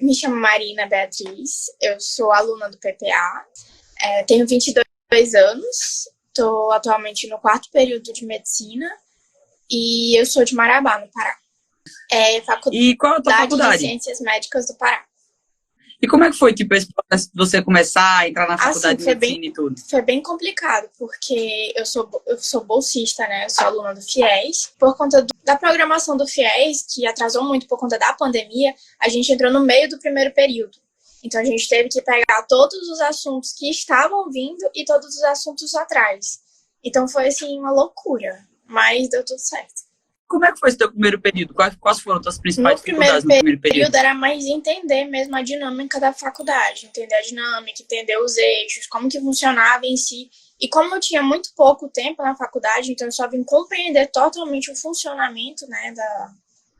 me chamo Marina Beatriz, eu sou aluna do PPA, tenho 22 anos, estou atualmente no 4º período de medicina e eu sou de Marabá, no Pará. E qual é a tua faculdade? De Ciências Médicas do Pará. E como é que foi, tipo, esse processo de você começar a entrar na faculdade de medicina bem, e tudo? Foi bem complicado, porque eu sou bolsista, né? Eu sou aluna do FIES. Por conta da programação do FIES, que atrasou muito por conta da pandemia, a gente entrou no meio do 1º período. Então, a gente teve que pegar todos os assuntos que estavam vindo e todos os assuntos atrás. Então, foi, assim, uma loucura. Mas deu tudo certo. Como é que foi esse teu 1º período? Quais foram as tuas principais dificuldades no 1º período? Era mais entender mesmo a dinâmica da faculdade. Entender a dinâmica, entender os eixos, como que funcionava em si. E como eu tinha muito pouco tempo na faculdade, então eu só vim compreender totalmente o funcionamento, né,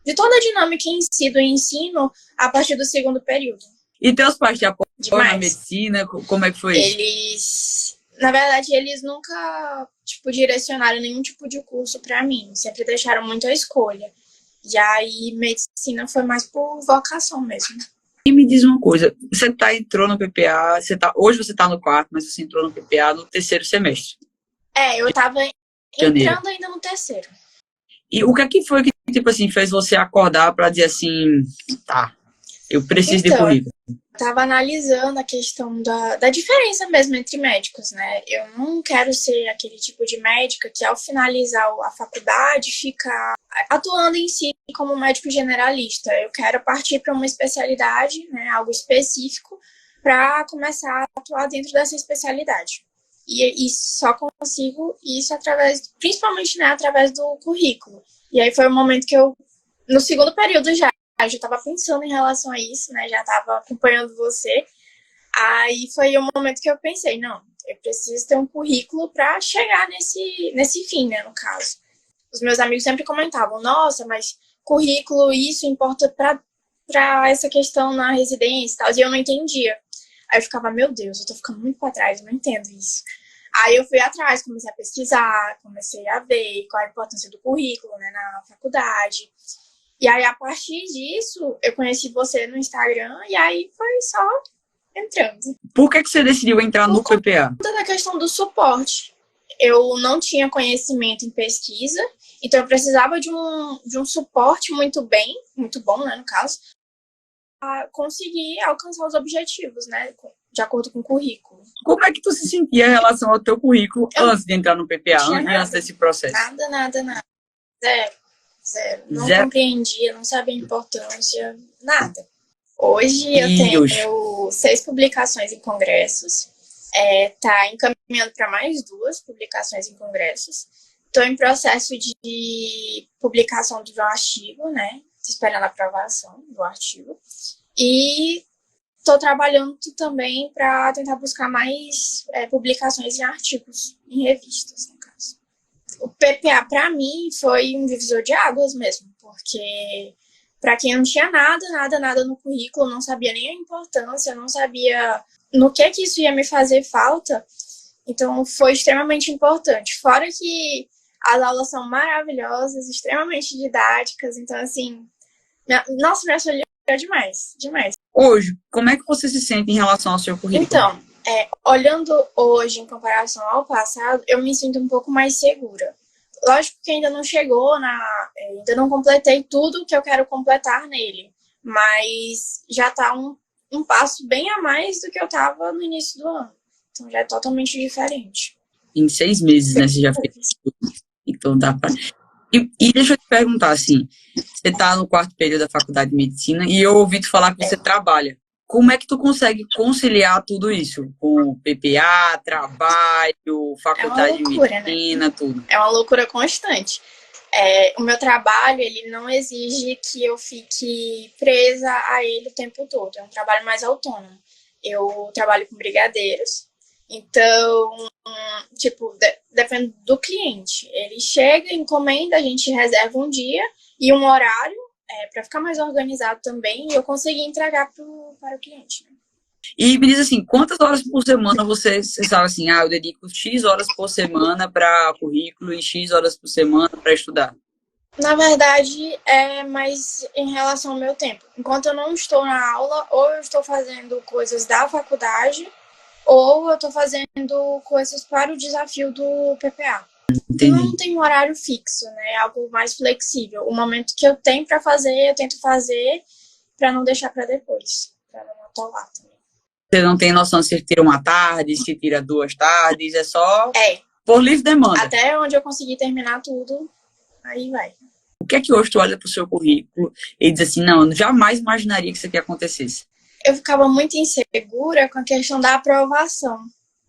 de toda a dinâmica em si do ensino a partir do 2º período. E teus pais te apoiam na medicina? Como é que foi isso? Na verdade, eles nunca, direcionaram nenhum tipo de curso para mim. Sempre deixaram muito a escolha. E aí, medicina foi mais por vocação mesmo. E me diz uma coisa, você entrou no PPA, hoje você está no 4º, mas você entrou no PPA no 3º semestre. Eu estava entrando ainda no 3º. E o que foi que, tipo assim, fez você acordar para dizer assim, tá, eu preciso de currículo? Estava analisando a questão da diferença mesmo entre médicos, né? Eu não quero ser aquele tipo de médica que, ao finalizar a faculdade, fica atuando em si como médico generalista. Eu quero partir para uma especialidade, né, algo específico, para começar a atuar dentro dessa especialidade. E só consigo isso principalmente, né, através do currículo. E aí foi o momento que eu, no 2º período já estava pensando em relação a isso, né? Já estava acompanhando você. Aí foi o momento que eu pensei, não, eu preciso ter um currículo para chegar nesse fim, né, no caso. Os meus amigos sempre comentavam, nossa, mas currículo, isso importa para essa questão na residência e tal, e eu não entendia. Aí eu ficava, meu Deus, eu tô ficando muito para trás, eu não entendo isso. Aí eu fui atrás, comecei a pesquisar, comecei a ver qual a importância do currículo, né, na faculdade. E aí, a partir disso, eu conheci você no Instagram e aí foi só entrando. Por que você decidiu entrar no PPA? Por conta da questão do suporte. Eu não tinha conhecimento em pesquisa, então eu precisava de um suporte muito bom, né, no caso, para conseguir alcançar os objetivos, né, de acordo com o currículo. Como é que tu se sentia em relação ao teu currículo antes de entrar no PPA, antes desse processo? Nada. Zero. Não compreendia, não sabia a importância, nada. Hoje eu tenho 6 publicações em congressos, tá encaminhando para mais 2 publicações em congressos. Estou em processo de publicação de um artigo, né? Estou esperando a aprovação do artigo. E estou trabalhando também para tentar buscar mais publicações em artigos, em revistas, no caso. O PPA, para mim, foi um divisor de águas mesmo, porque para quem não tinha nada no currículo, não sabia nem a importância, não sabia no que isso ia me fazer falta, então foi extremamente importante. Fora que as aulas são maravilhosas, extremamente didáticas, então, assim, me auxiliou demais. Hoje, como é que você se sente em relação ao seu currículo? Então, olhando hoje em comparação ao passado, eu me sinto um pouco mais segura. Lógico que ainda não chegou, ainda não completei tudo que eu quero completar nele, mas já está um passo bem a mais do que eu estava no início do ano. Então já é totalmente diferente. Em 6 meses, né, você já fez tudo. Então dá para... E deixa eu te perguntar, assim, você está no 4º período da faculdade de medicina e eu ouvi tu falar que você trabalha. Como é que tu consegue conciliar tudo isso? Com PPA, trabalho, faculdade de medicina, né? Tudo. É uma loucura constante. O meu trabalho, ele não exige que eu fique presa a ele o tempo todo. É um trabalho mais autônomo. Eu trabalho com brigadeiros. Então, depende do cliente. Ele chega, encomenda, a gente reserva um dia e um horário para ficar mais organizado também e eu conseguir entregar para o cliente. Né? E me diz assim, quantas horas por semana você sabe assim, eu dedico X horas por semana para currículo e X horas por semana para estudar? Na verdade, é mais em relação ao meu tempo. Enquanto eu não estou na aula, ou eu estou fazendo coisas da faculdade, ou eu estou fazendo coisas para o desafio do PPA. Entendi. Não tem um horário fixo, né? É algo mais flexível. O momento que eu tenho para fazer, eu tento fazer para não deixar para depois, para não atolar também. Você não tem noção se tira uma tarde, se tira 2 tardes, é só É, por livre demanda. até onde eu conseguir terminar tudo, aí vai. O que é que hoje tu olha pro seu currículo e diz assim, não, eu jamais imaginaria que isso aqui acontecesse? Eu ficava muito insegura com a questão da aprovação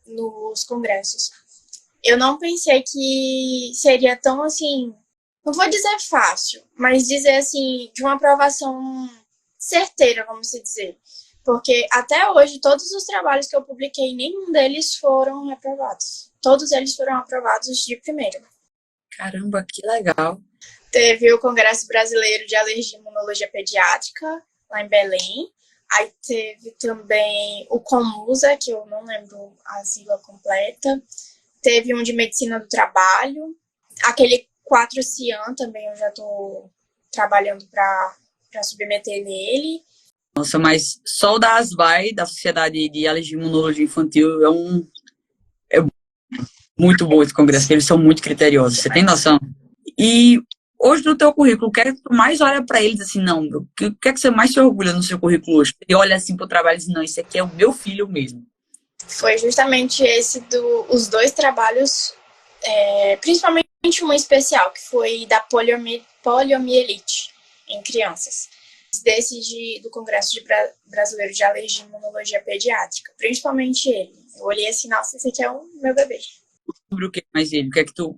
nos congressos. Eu não pensei que seria tão assim, não vou dizer fácil, mas dizer assim, de uma aprovação certeira, vamos dizer. Porque até hoje, todos os trabalhos que eu publiquei, nenhum deles foram reprovados. Todos eles foram aprovados de primeira. Caramba, que legal. Teve o Congresso Brasileiro de Alergia e Imunologia Pediátrica, lá em Belém. Aí teve também o Comusa, que eu não lembro a sigla completa. Teve um de Medicina do Trabalho. Aquele 4 Cian também eu já estou trabalhando para submeter nele. Nossa, mas só o da ASVAI, da Sociedade de Alergia e Imunologia Infantil, é muito bom esse congresso, eles são muito criteriosos, você tem noção? E hoje no teu currículo, o que é que tu mais olha para eles assim, não, bro, o que é que você mais se orgulha no seu currículo hoje? E olha assim pro trabalho e diz, não, isso aqui é o meu filho mesmo. Foi justamente os dois trabalhos, principalmente um especial, que foi da poliomielite em crianças. Do Congresso Brasileiro de Alergia e Imunologia Pediátrica, principalmente ele. Eu olhei assim, nossa, esse aqui é o meu bebê. Sobre o que mais ele? O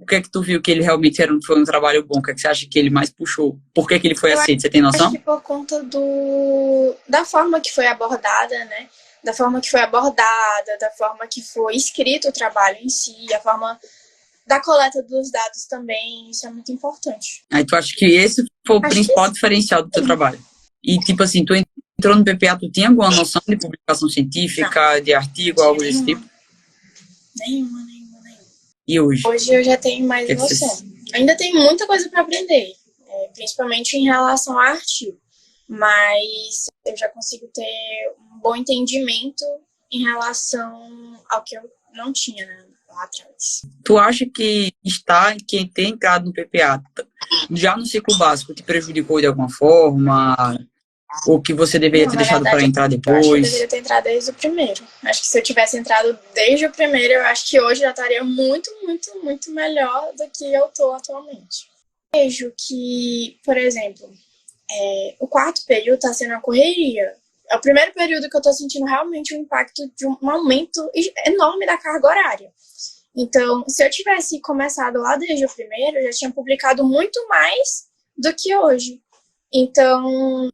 que é que tu viu que ele realmente foi um trabalho bom? O que é que você acha que ele mais puxou? Por que que ele foi aceito? Você tem Acho noção? que por conta da forma que foi abordada, né? Da forma que foi abordada, da forma que foi escrito o trabalho em si, a forma da coleta dos dados também, isso é muito importante. Aí tu acha que esse foi o Acho que principal diferencial do teu trabalho? E tipo assim, tu entrou no PPA, tu tinha alguma noção de publicação científica, não, de artigo, algo desse tipo? Nenhuma. E hoje? Hoje eu já tenho mais Que noção. você... Ainda tem muita coisa para aprender, principalmente em relação a artigo, mas eu já consigo ter um bom entendimento em relação ao que eu não tinha, né, lá atrás. Tu acha que quem tem entrado no PPA já no ciclo básico te prejudicou de alguma forma? Ou que você deveria Não, ter na deixado para verdade, entrar eu acho que eu depois? deveria ter entrado desde o primeiro. Acho que se eu tivesse entrado desde o primeiro, eu acho que hoje já estaria muito melhor do que eu estou atualmente. Vejo que, por exemplo, o quarto período está sendo uma correria. É o primeiro período que eu estou sentindo realmente o impacto de um aumento enorme da carga horária. Então, se eu tivesse começado lá desde o primeiro, eu já tinha publicado muito mais do que hoje. Então,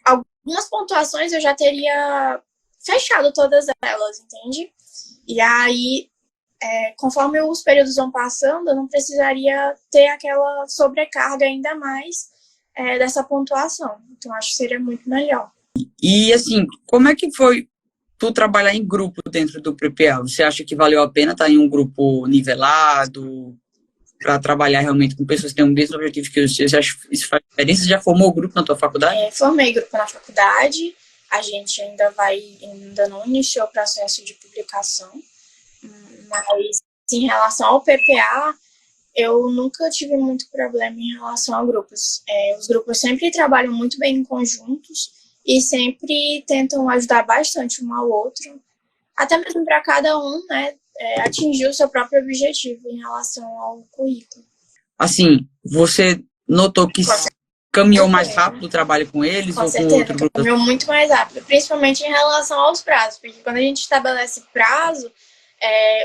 algumas pontuações eu já teria fechado todas elas, entende? E aí, conforme os períodos vão passando, eu não precisaria ter aquela sobrecarga ainda mais dessa pontuação. Então, acho que seria muito melhor. E assim, como é que foi tu trabalhar em grupo dentro do PPA? Você acha que valeu a pena estar em um grupo nivelado para trabalhar realmente com pessoas que têm o mesmo objetivo que você? Você acha que isso faz diferença? Você já formou grupo na tua faculdade? Formei grupo na faculdade, a gente ainda não iniciou o processo de publicação, mas em relação ao PPA, eu nunca tive muito problema em relação a grupos. Os grupos sempre trabalham muito bem em conjuntos e sempre tentam ajudar bastante um ao outro, até mesmo para cada um, né, atingir o seu próprio objetivo em relação ao currículo. Assim, você notou que caminhou mais rápido o trabalho com eles Com ou com certeza, outro grupo? caminhou muito mais rápido, principalmente em relação aos prazos, porque quando a gente estabelece prazo,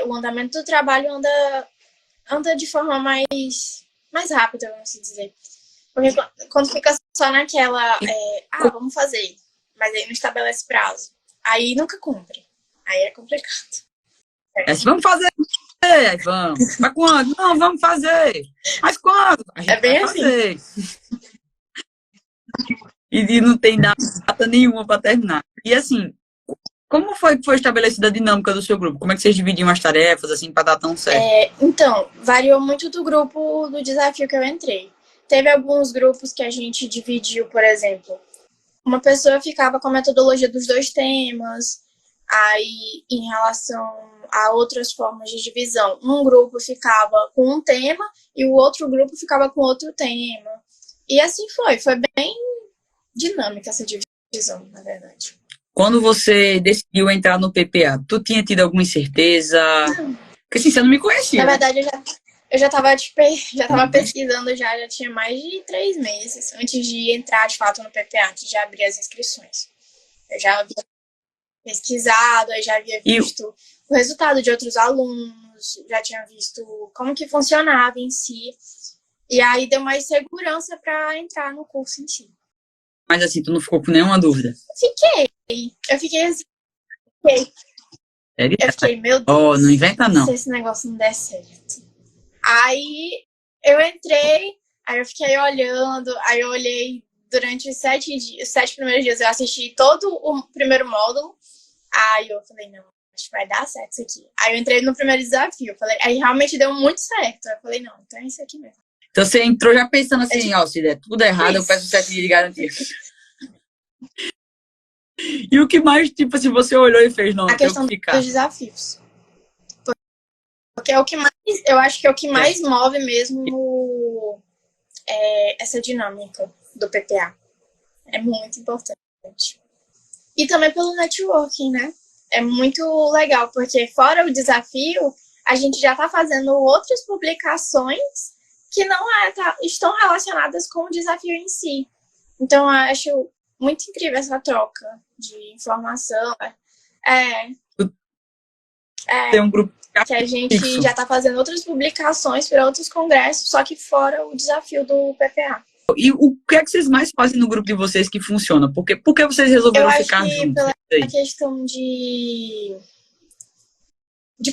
o andamento do trabalho anda de forma mais rápida, vamos dizer. Porque quando fica só naquela, vamos fazer, mas aí não estabelece prazo, aí nunca cumpre, aí é complicado. Assim, vamos fazer, vamos. Mas quando? Não, vamos fazer. Mas quando? A gente bem vai fazer. Assim. E não tem data nenhuma para terminar. E assim, Como foi que foi estabelecida a dinâmica do seu grupo? Como é que vocês dividiam as tarefas, assim, para dar tão certo? Então, variou muito do grupo do desafio que eu entrei. Teve alguns grupos que a gente dividiu, por exemplo, uma pessoa ficava com a metodologia dos 2 temas, aí em relação a outras formas de divisão, um grupo ficava com um tema e o outro grupo ficava com outro tema. E assim foi bem dinâmica essa divisão, na verdade. Quando você decidiu entrar no PPA, tu tinha tido alguma incerteza? Porque assim, você não me conhecia. Na verdade, eu já estava pesquisando já tinha mais de 3 meses antes de entrar de fato no PPA, antes de abrir as inscrições. Eu já havia pesquisado, eu já havia visto o resultado de outros alunos, já tinha visto como que funcionava em si. E aí deu mais segurança para entrar no curso em si. Mas assim, tu não ficou com nenhuma dúvida? Eu fiquei assim. Sério? Eu fiquei, meu Deus. Oh, não inventa não. Se esse negócio não der certo. Aí eu entrei, aí eu fiquei olhando, aí eu olhei durante os 7 primeiros dias, eu assisti todo o primeiro módulo. Aí eu falei, não, acho que vai dar certo isso aqui. Aí eu entrei no primeiro desafio, aí realmente deu muito certo. Eu falei, não, então é isso aqui mesmo. Então você entrou já pensando assim, se der tudo errado, eu peço 7 dias de garantia. E o que mais, tipo assim, você olhou e fez, não, a questão dos desafios. Porque é o que mais, eu acho que é o que mais move mesmo essa dinâmica do PPA. É muito importante. E também pelo networking, né? É muito legal, porque fora o desafio, a gente já está fazendo outras publicações que não estão relacionadas com o desafio em si. Então, eu acho muito incrível essa troca de informação. Tem um grupo que a gente já está fazendo outras publicações para outros congressos, só que fora o desafio do PPA. E o que é que vocês mais fazem no grupo de vocês que funciona? Por que vocês resolveram ficar juntos? Eu acho que pela questão de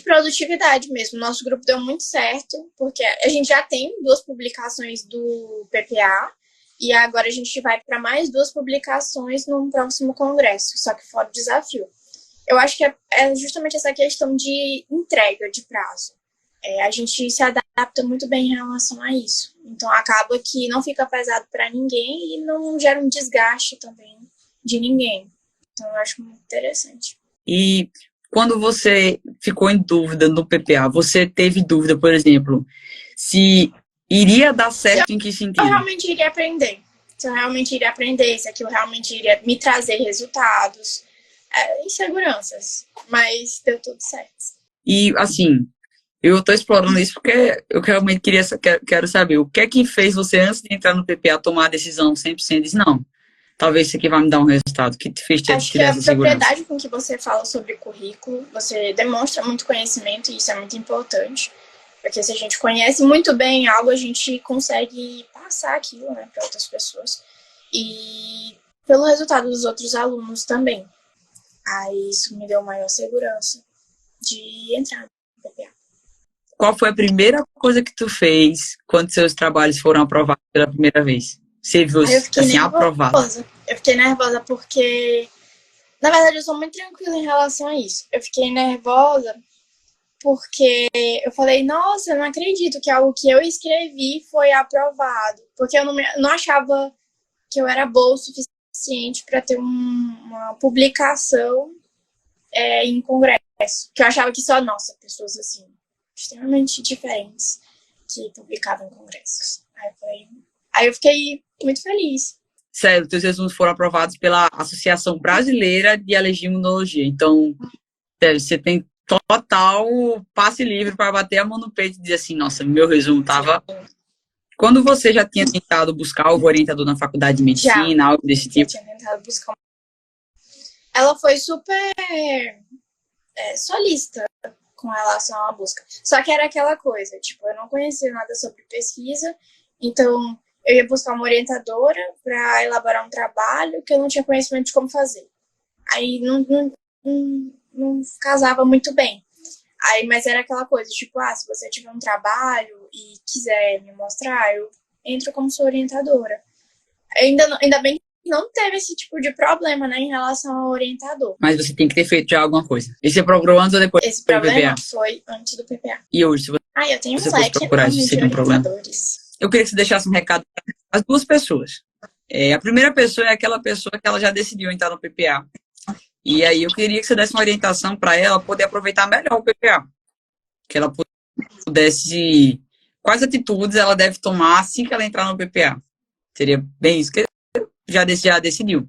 produtividade mesmo. Nosso grupo deu muito certo, porque a gente já tem 2 publicações do PPA e agora a gente vai para mais 2 publicações no próximo congresso, só que fora o desafio. Eu acho que é justamente essa questão de entrega de prazo. A gente se adapta muito bem em relação a isso. Então, acaba que não fica pesado para ninguém e não gera um desgaste também de ninguém. Então, eu acho muito interessante. E quando você ficou em dúvida no PPA, você teve dúvida, por exemplo, se iria dar certo em que sentido? Eu realmente iria aprender. Se eu realmente iria aprender, se aquilo realmente iria me trazer resultados. Inseguranças, mas deu tudo certo. E, assim, eu tô explorando isso porque eu realmente quero saber o que é que fez você, antes de entrar no PPA, tomar a decisão 100%, diz, não, talvez isso aqui vai me dar um resultado, que te fez ter essa segurança? Acho que a propriedade com que você fala sobre currículo, você demonstra muito conhecimento e isso é muito importante, porque se a gente conhece muito bem algo, a gente consegue passar aquilo, né, para outras pessoas. E pelo resultado dos outros alunos também. Aí isso me deu maior segurança de entrar no PPA. Qual foi a primeira coisa que tu fez quando seus trabalhos foram aprovados pela primeira vez? Você viu assim, aprovado? Eu fiquei nervosa porque, na verdade, eu sou muito tranquila em relação a isso. Eu fiquei nervosa porque eu falei, nossa, eu não acredito que algo que eu escrevi foi aprovado. Porque eu não achava que eu era boa o suficiente para ter uma publicação em congresso. Que eu achava que só, nossa, pessoas assim, extremamente diferentes que publicavam em congressos. Aí eu fiquei muito feliz. Sério, teus resumos foram aprovados pela Associação Brasileira de Alergia e Imunologia. Então, sério, você tem total passe livre para bater a mão no peito e dizer assim, nossa, meu resumo estava... Quando você já tinha tentado buscar algo orientador na faculdade de medicina, algo desse tipo? Já tinha tentado buscar. Ela foi super solista com relação à busca. Só que era aquela coisa, tipo, eu não conhecia nada sobre pesquisa, então eu ia buscar uma orientadora para elaborar um trabalho que eu não tinha conhecimento de como fazer. Aí não casava muito bem. Aí, mas era aquela coisa, tipo, se você tiver um trabalho e quiser me mostrar, eu entro como sua orientadora. Ainda bem que não teve esse tipo de problema, né, em relação ao orientador. Mas você tem que ter feito já alguma coisa. E você procurou antes ou depois Esse do problema PPA? foi antes do PPA. E hoje, se Eu tenho você um fosse leque procurar, isso enorme de seria um problema? orientadores. Eu queria que você deixasse um recado para as duas pessoas. A primeira pessoa é aquela pessoa que ela já decidiu entrar no PPA. E aí eu queria que você desse uma orientação para ela poder aproveitar melhor o PPA. Que ela pudesse... Quais atitudes ela deve tomar assim que ela entrar no PPA. Seria bem isso que já decidiu.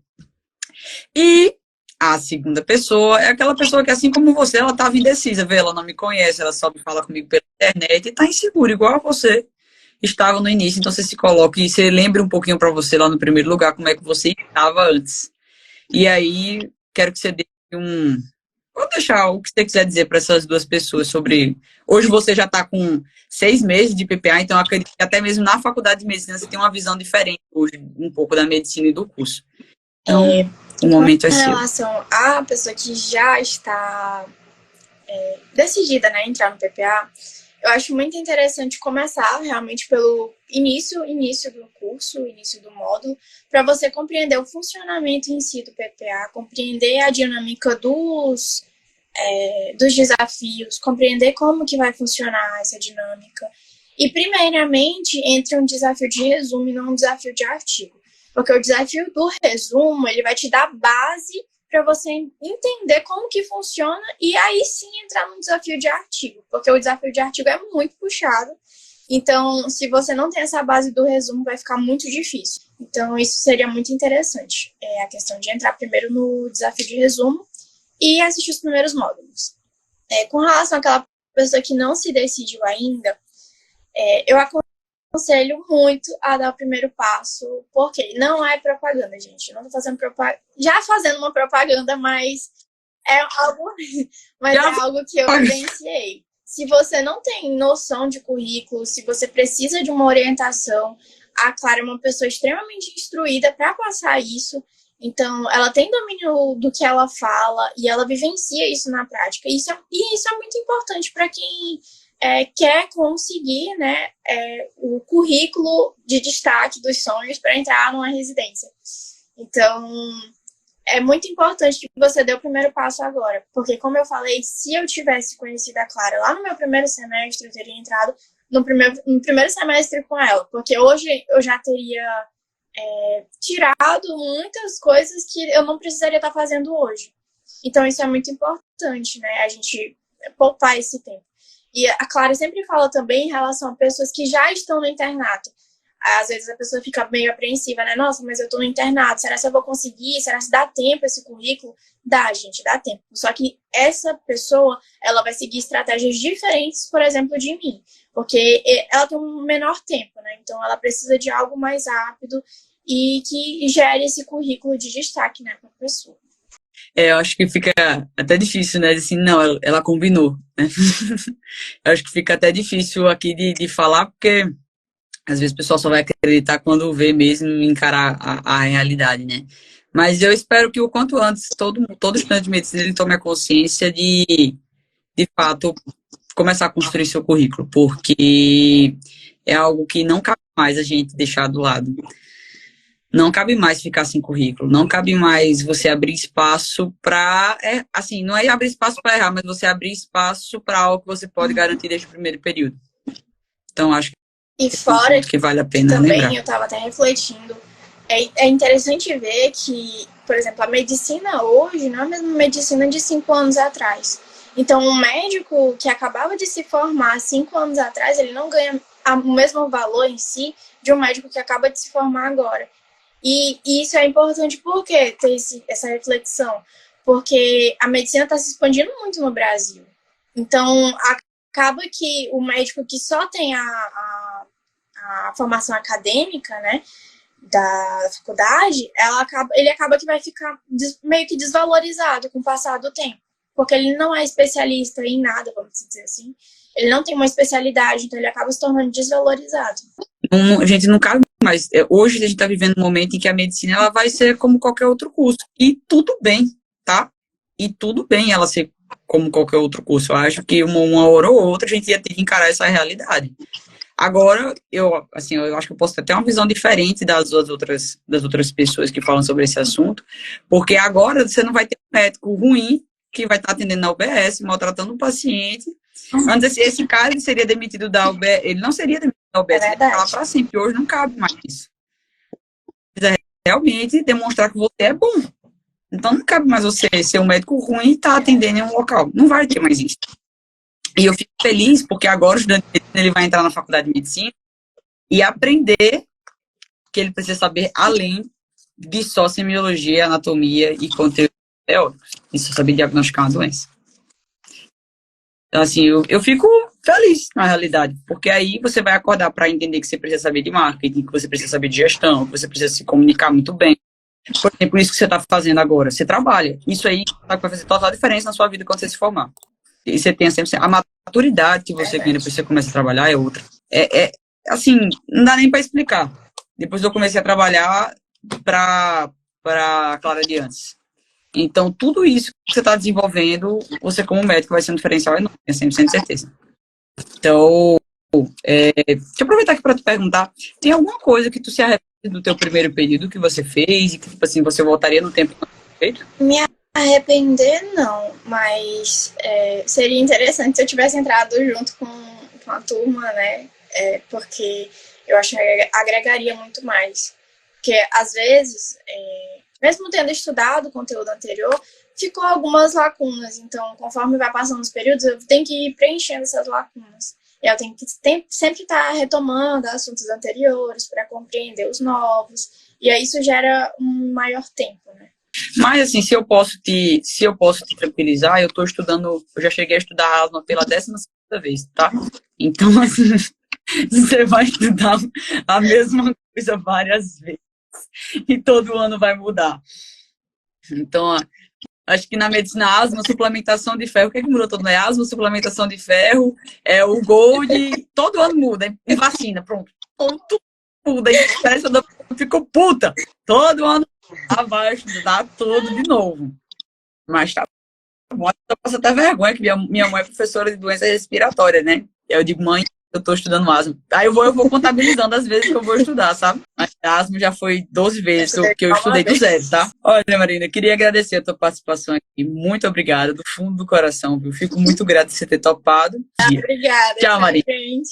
E a segunda pessoa é aquela pessoa que, assim como você, ela estava indecisa, vê, ela não me conhece, ela só me fala comigo pela internet e está insegura, igual a você estava no início. Então você se coloque e você lembre um pouquinho para você lá no primeiro lugar como é que você estava antes. E aí, quero que você dê um... Vou deixar o que você quiser dizer para essas duas pessoas sobre... Hoje você já está com 6 meses de PPA, então eu acredito que até mesmo na faculdade de medicina você tem uma visão diferente hoje, um pouco da medicina e do curso. Então, o momento é seu. Em relação à pessoa que já está decidida, né, entrar no PPA, eu acho muito interessante começar realmente pelo início do curso, início do módulo, para você compreender o funcionamento em si do PPA, compreender a dinâmica dos desafios, compreender como que vai funcionar essa dinâmica. E, primeiramente, entre um desafio de resumo e não um desafio de artigo. Porque o desafio do resumo, ele vai te dar base para você entender como que funciona e aí sim entrar no desafio de artigo. Porque o desafio de artigo é muito puxado. Então, se você não tem essa base do resumo, vai ficar muito difícil. Então, isso seria muito interessante. A questão de entrar primeiro no desafio de resumo e assistir os primeiros módulos. Com relação àquela pessoa que não se decidiu ainda, eu aconselho muito a dar o primeiro passo, porque não é propaganda, gente. Não tô fazendo propaganda. Já fazendo uma propaganda, mas é algo que eu vivenciei. Se você não tem noção de currículo, se você precisa de uma orientação, a Clara é uma pessoa extremamente instruída para passar isso. Então, ela tem domínio do que ela fala e ela vivencia isso na prática. E isso é muito importante para quem quer conseguir, né, o currículo de destaque dos sonhos para entrar numa residência. Então, é muito importante que você dê o primeiro passo agora. Porque, como eu falei, se eu tivesse conhecido a Clara lá no meu primeiro semestre, eu teria entrado no primeiro semestre com ela. Porque hoje eu já teria tirado muitas coisas que eu não precisaria estar fazendo hoje. Então, isso é muito importante, né? A gente poupar esse tempo. E a Clara sempre fala também em relação a pessoas que já estão no internato. Às vezes a pessoa fica meio apreensiva, né? Nossa, mas eu tô no internato, será que eu vou conseguir? Será que dá tempo esse currículo? Dá, gente, dá tempo. Só que essa pessoa, ela vai seguir estratégias diferentes, por exemplo, de mim. Porque ela tem um menor tempo, né? Então ela precisa de algo mais rápido e que gere esse currículo de destaque, né, para a pessoa. Eu acho que fica até difícil, né? Assim, não, ela combinou, né? Eu acho que fica até difícil aqui de falar, porque às vezes o pessoal só vai acreditar quando vê mesmo encarar a realidade, né? Mas eu espero que o quanto antes todo estudante de medicina ele tome a consciência de fato, começar a construir seu currículo, porque é algo que não cabe mais a gente deixar do lado. Não cabe mais ficar sem currículo, não cabe mais você abrir espaço para, assim, não é abrir espaço para errar, mas você abrir espaço para algo que você pode garantir desde o primeiro período. Então, acho que vale a pena também, lembrar. Eu estava até refletindo, é interessante ver que, por exemplo, a medicina hoje não é a mesma medicina de 5 anos atrás. Então, um médico que acabava de se formar 5 anos atrás, ele não ganha o mesmo valor em si de um médico que acaba de se formar agora. E isso é importante porque ter essa reflexão, porque a medicina está se expandindo muito no Brasil. Então, acaba que o médico que só tem a formação acadêmica, né, da faculdade, ele acaba que vai ficar meio que desvalorizado com o passar do tempo, porque ele não é especialista em nada, vamos dizer assim. Ele não tem uma especialidade, então ele acaba se tornando desvalorizado. A gente não cabe mais. Hoje a gente está vivendo um momento em que a medicina ela vai ser como qualquer outro curso. E tudo bem, tá? E tudo bem ela ser como qualquer outro curso. Eu acho que uma hora ou outra a gente ia ter que encarar essa realidade. Agora, eu acho que eu posso ter até uma visão diferente das outras pessoas que falam sobre esse assunto, porque agora você não vai ter um médico ruim que vai estar atendendo na UBS, maltratando um paciente. Antes, esse cara ele seria demitido da UBS, ele não seria demitido da UBS, ele ia ficar lá para sempre. Hoje não cabe mais isso. É realmente demonstrar que você é bom. Então não cabe mais você ser um médico ruim e estar atendendo em um local. Não vai ter mais isso. E eu fico feliz porque agora o estudante ele vai entrar na faculdade de medicina e aprender que ele precisa saber além de só semiologia, anatomia e conteúdo teórico. Isso saber diagnosticar uma doença. Então, assim, eu fico feliz, na realidade, porque aí você vai acordar para entender que você precisa saber de marketing, que você precisa saber de gestão, que você precisa se comunicar muito bem. Por exemplo, isso que você está fazendo agora, você trabalha. Isso aí vai fazer total diferença na sua vida quando você se formar. E você tem sempre a maturidade que você ganha depois que você começa a trabalhar é outra. Assim, não dá nem para explicar. Depois eu comecei a trabalhar para Clara de Antes. Então, tudo isso que você está desenvolvendo, você como médico vai ser um diferencial enorme, tenho 100% de certeza. Então, deixa eu aproveitar aqui para te perguntar, tem alguma coisa que tu se arrepende do teu primeiro período que você fez e que, tipo assim, você voltaria no tempo que você feito? Me arrepender, não, mas seria interessante se eu tivesse entrado junto com a turma, né? Porque eu acho que agregaria muito mais. Porque, às vezes, mesmo tendo estudado o conteúdo anterior, ficou algumas lacunas. Então, conforme vai passando os períodos, eu tenho que ir preenchendo essas lacunas. E eu tenho que sempre estar retomando assuntos anteriores para compreender os novos. E aí isso gera um maior tempo, né? Mas, assim, se eu posso te tranquilizar, eu já cheguei a estudar asma pela 12ª vez, tá? Então, assim, você vai estudar a mesma coisa várias vezes. E todo ano vai mudar. Então, acho que na medicina, asma, suplementação de ferro, o que é que mudou todo ano? É asma, suplementação de ferro, o Gold, todo ano muda. E vacina, pronto. Tudo muda. E ficou puta. Todo ano vai estudar tudo de novo. Mas tá bom. Eu passo até vergonha, que minha mãe é professora de doença respiratória, né? Eu digo, mãe, eu tô estudando asma. Aí eu vou contabilizando as vezes que eu vou estudar, sabe? Mas a asma já foi 12 vezes que eu estudei do zero, tá? Olha, Marina, eu queria agradecer a tua participação aqui. Muito obrigada, do fundo do coração, viu? Fico muito grata por você ter topado. Obrigada. Tchau, Marina. Gente.